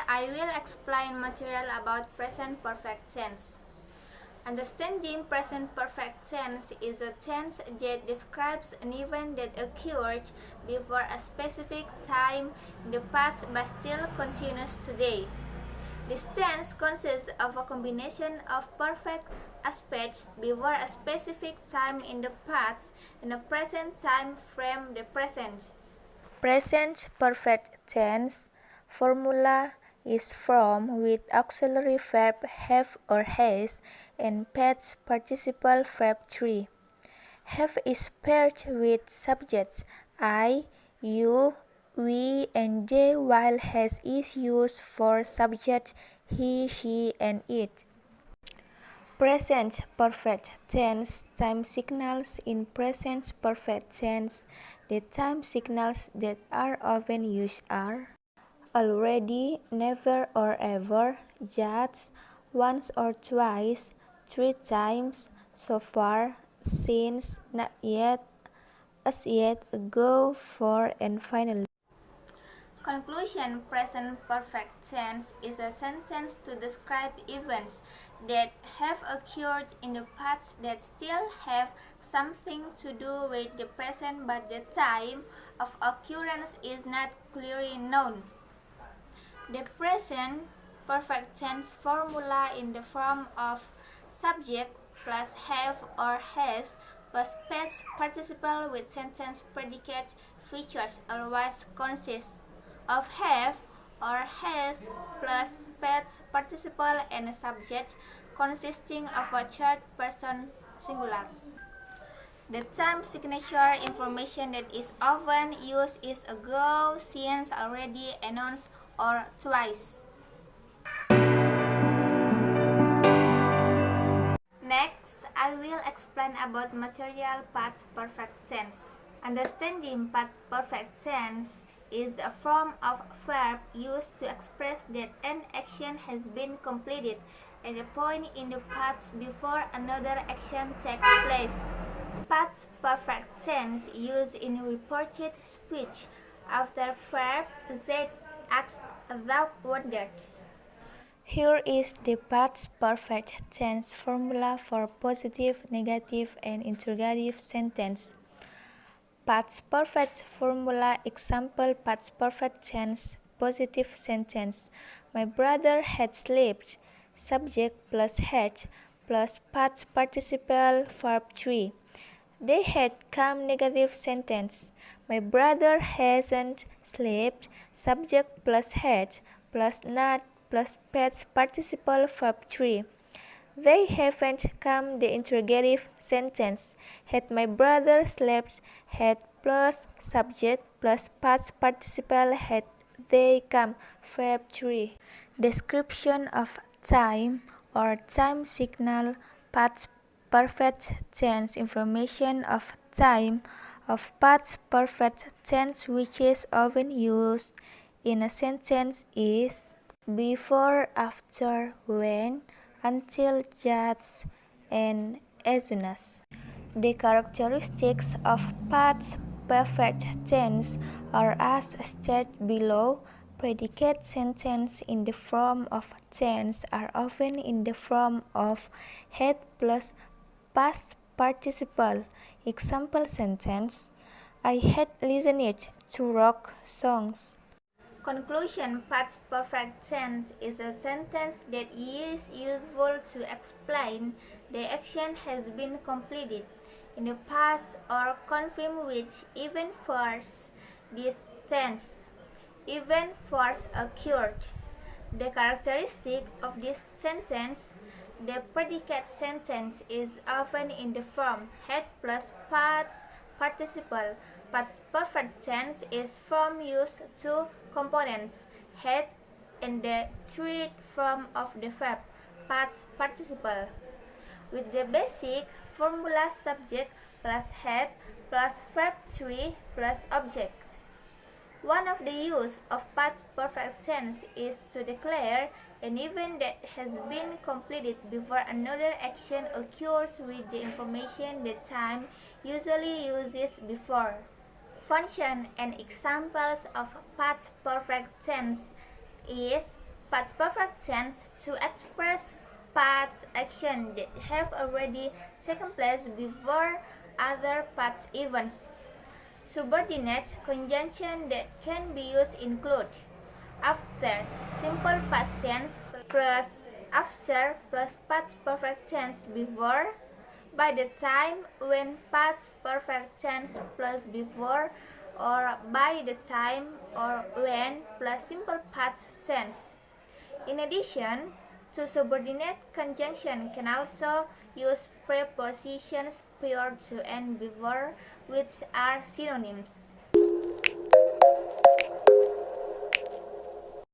I will explain material about present perfect tense. Understanding present perfect tense is a tense that describes an event that occurred before a specific time in the past but still continues today. This tense consists of a combination of perfect aspects before a specific time in the past and a present time frame the present. Present perfect tense formula is formed with auxiliary verb have or has and past participle verb 3. Have is paired with subjects I, you, we, and they, while has is used for subjects he, she, and it. Present perfect tense time signals. In present perfect tense, the time signals that are often used are already, never or ever, just, once or twice, 3 times, so far, since, not yet, as yet, ago, for, and finally. Conclusion: present perfect tense is a sentence to describe events that have occurred in the past that still have something to do with the present but the time of occurrence is not clearly known. The present perfect tense formula in the form of subject plus have or has plus past participle with sentence predicate features always consists of have or has plus past participle and a subject consisting of a third person singular. The time signature information that is often used is ago, since, already, announced, or twice. Next, I will explain about material past perfect tense. Understanding past perfect tense is a form of verb used to express that an action has been completed at a point in the past before another action takes place. Past perfect tense used in reported speech after verb that acts without wondered. Here is the past perfect tense formula for positive, negative, and interrogative sentence. Past perfect formula example past perfect tense positive sentence. My brother had slept. Subject plus had plus past participle verb 3. They had come negative sentence. My brother hasn't slept. Subject plus had plus not plus past participle verb 3. They haven't come the interrogative sentence. Had my brother slept, had plus subject plus past participle had they come verb 3. Description of time or time signal past perfect tense. Information of time of past perfect tense which is often used in a sentence is before, after, when, until, just, and as soon as. The characteristics of past perfect tense are as stated below. Predicate sentences in the form of tense are often in the form of had plus past participle. Example sentence: I had listened to rock songs. Conclusion: past perfect tense is a sentence that is useful to explain the action has been completed in the past or confirm which event first this tense event first occurred. The characteristic of this sentence: the predicate sentence is often in the form had plus past participle. Past perfect tense is form used two components, had and the third form of the verb, past participle, with the basic formula subject plus had plus verb 3 plus object. One of the use of past perfect tense is to declare an event that has been completed before another action occurs with the information the time usually uses before. Function and examples of past perfect tense is past perfect tense to express past action that have already taken place before other past events. Subordinate conjunction that can be used include after, simple past tense plus after plus past perfect tense before, by the time, when past perfect tense plus before, or by the time or when plus simple past tense. In addition to subordinate conjunction can also use prepositions prior to and before, which are synonyms.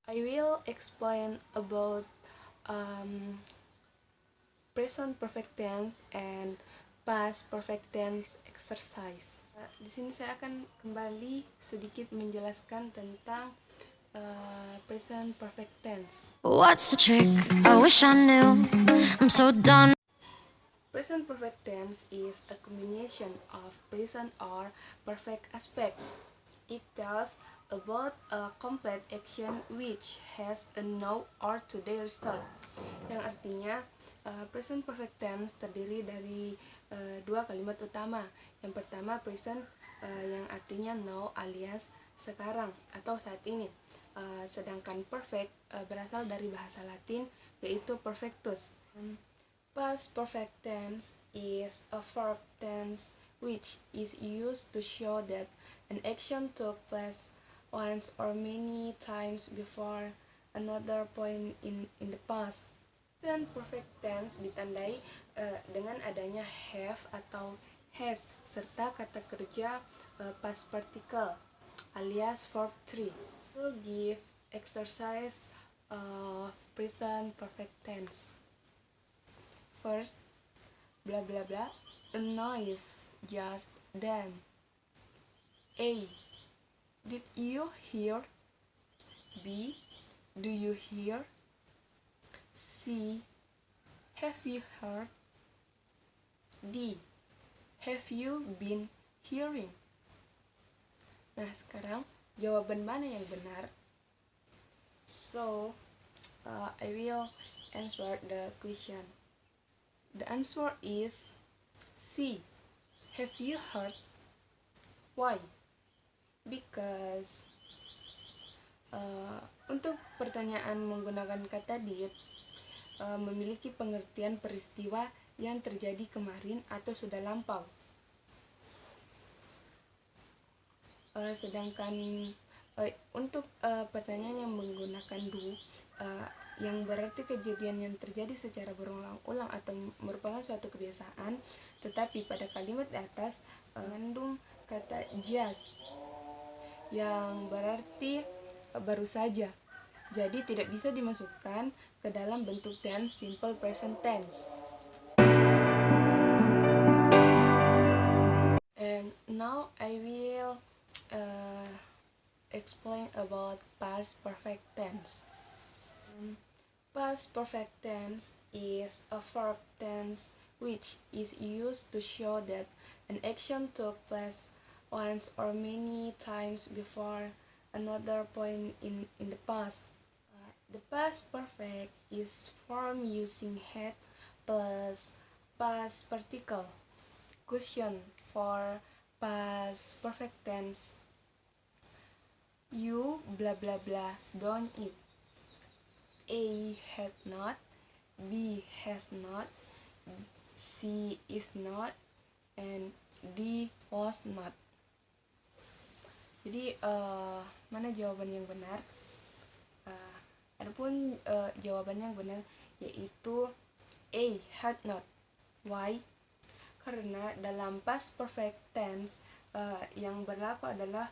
I will explain about present perfect tense and past perfect tense exercise. Di sini saya akan kembali sedikit menjelaskan tentang present perfect tense. What's the trick? I wish I knew. I'm so done. Present perfect tense is a combination of present or perfect aspect. It tells about a complete action which has a now or today result. Yang artinya present perfect tense terdiri dari dua kalimat utama. Yang pertama present yang artinya now alias sekarang atau saat ini. Sedangkan perfect berasal dari bahasa Latin yaitu perfectus. Past perfect tense is a verb tense which is used to show that an action took place once or many times before another point in the past. Present perfect tense ditandai dengan adanya have atau has serta kata kerja past particle alias verb 3. We'll give exercise of present perfect tense. First, blah blah blah, a noise just then. A. Did you hear? B. Do you hear? C. Have you heard? D. Have you been hearing? Nah, sekarang jawaban mana yang benar? So, I will answer the question. The answer is C. Have you heard? Why? Because untuk pertanyaan menggunakan kata did memiliki pengertian peristiwa yang terjadi kemarin atau sudah lampau. Sedangkan untuk pertanyaan yang menggunakan do yang berarti kejadian yang terjadi secara berulang-ulang atau merupakan suatu kebiasaan, tetapi pada kalimat di atas mengandung kata just yang berarti baru saja, jadi tidak bisa dimasukkan ke dalam bentuk tense simple present tense. And now I will explain about past perfect tense. Past perfect tense is a verb tense which is used to show that an action took place once or many times before another point in the past. The past perfect is formed using had plus past particle. Question for past perfect tense. You blah blah blah don't eat. A had not, B has not, C is not, and D was not. Jadi mana jawaban yang benar? Adapun jawaban yang benar yaitu A had not. Why? Karena dalam past perfect tense yang berlaku adalah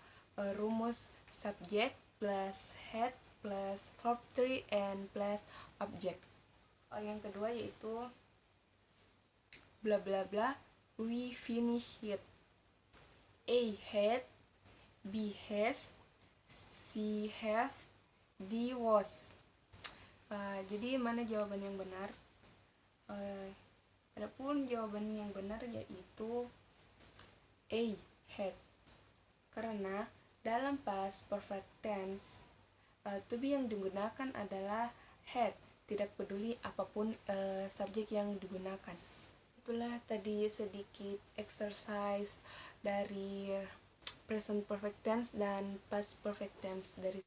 rumus subject plus had plus verb 3 and plus object. Yang kedua yaitu bla bla bla we finish it. A had, B has, C have, D was. Jadi mana jawaban yang benar? Adapun jawaban yang benar yaitu A had. Karena dalam past perfect tense to be yang digunakan adalah had, tidak peduli apapun subjek yang digunakan. Itulah tadi sedikit exercise dari present perfect tense dan past perfect tense dari